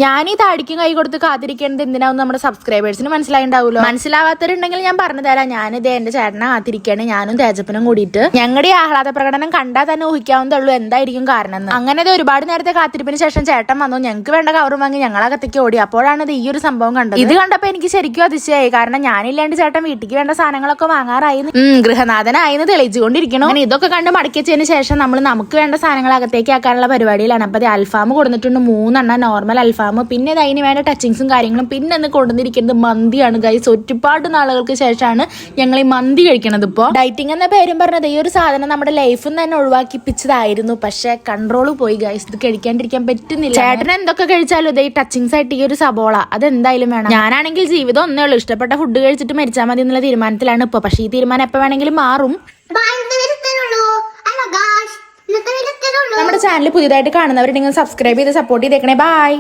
ഞാൻ ഈ താടിക്കും കൈ കൊടുത്ത് കാത്തിരിക്കേണ്ടത് എന്തിനാവും നമ്മുടെ സബ്സ്ക്രൈബേഴ്സിന് മനസ്സിലായിണ്ടാവുമല്ലോ. മനസ്സിലാവാത്തവരുണ്ടെങ്കിൽ ഞാൻ പറഞ്ഞു തരാം. ഞാനിത് എന്റെ ചേട്ടനെ കാത്തിരിക്കുകയാണ്, ഞാനും തേജപ്പനും കൂടിയിട്ട്. ഞങ്ങളുടെ ഈ ആഹ്ലാദ പ്രകടനം കണ്ടാൽ തന്നെ ഊഹിക്കാവുന്നതുള്ളൂ എന്തായിരിക്കും കാരണം. അങ്ങനെ ഇത് ഒരുപാട് നേരത്തെ കാത്തിരിപ്പിന് ശേഷം ചേട്ടൻ വന്നു. ഞങ്ങൾക്ക് വേണ്ട കവറും വാങ്ങി ഞങ്ങളകത്തേക്ക് ഓടി. അപ്പോഴാണ് ഇത് ഈ ഒരു സംഭവം കണ്ടത്. ഇത് കണ്ടപ്പോ എനിക്ക് ശരിക്കും അതിശയായി. കാരണം ഞാനില്ലാണ്ട് ചേട്ടൻ വീട്ടിലേക്ക് വേണ്ട സാധനങ്ങളൊക്കെ വാങ്ങാറായി, ഗൃഹനാഥനായി തെളിയിച്ചുകൊണ്ടിരിക്കണം. അങ്ങനെ ഇതൊക്കെ കണ്ട് മടക്കി വെച്ചതിന് ശേഷം നമുക്ക് വേണ്ട സാധനങ്ങൾ അകത്തേക്ക് ആക്കാനുള്ള പരിപാടിയിലാണ്. അപ്പൊ അൽഫാം കൊടുത്തിട്ടുണ്ട് 3 എണ്ണം നോർമൽ അൽഫാം, പിന്നെ അതിന് വേണ്ട ടച്ചിങ്സും കാര്യങ്ങളും. പിന്നെ ഒന്ന് കൊണ്ടുവന്നിരിക്കുന്നത് മന്തിയാണ് ഗൈസ്. ഒരുപാട് നാളുകൾക്ക് ശേഷമാണ് ഞങ്ങൾ ഈ മന്തി കഴിക്കണത്. ഇപ്പോ ഡയറ്റിംഗ് എന്ന പേരും പറഞ്ഞത് ഈ ഒരു സാധനം നമ്മുടെ ലൈഫിൽ നിന്ന് തന്നെ ഒഴിവാക്കിപ്പിച്ചതായിരുന്നു. പക്ഷെ കൺട്രോൾ പോയി ഗൈസ്. ഇത് കഴിക്കാണ്ടിരിക്കാൻ പറ്റുന്നില്ല. ചേട്ടൻ എന്തൊക്കെ കഴിച്ചാലും ഇതേ ടച്ചിങ്സ് ആയിട്ട് ഈ ഒരു സബോള അതെന്തായാലും വേണം. ഞാനാണെങ്കിൽ ജീവിതം ഒന്നേ ഉള്ളൂ, ഇഷ്ടപ്പെട്ട ഫുഡ് കഴിച്ചിട്ട് മരിച്ചാൽ മതി എന്നുള്ള തീരുമാനത്തിലാണ് ഇപ്പൊ. പക്ഷെ ഈ തീരുമാനം എപ്പോ വേണമെങ്കിലും മാറും. നമ്മുടെ ചാനൽ പുതിയതായിട്ട് കാണുന്നവരുണ്ടെങ്കിൽ സബ്സ്ക്രൈബ് ചെയ്ത് സപ്പോർട്ട് ചെയ്തേക്കണേ. ബൈ.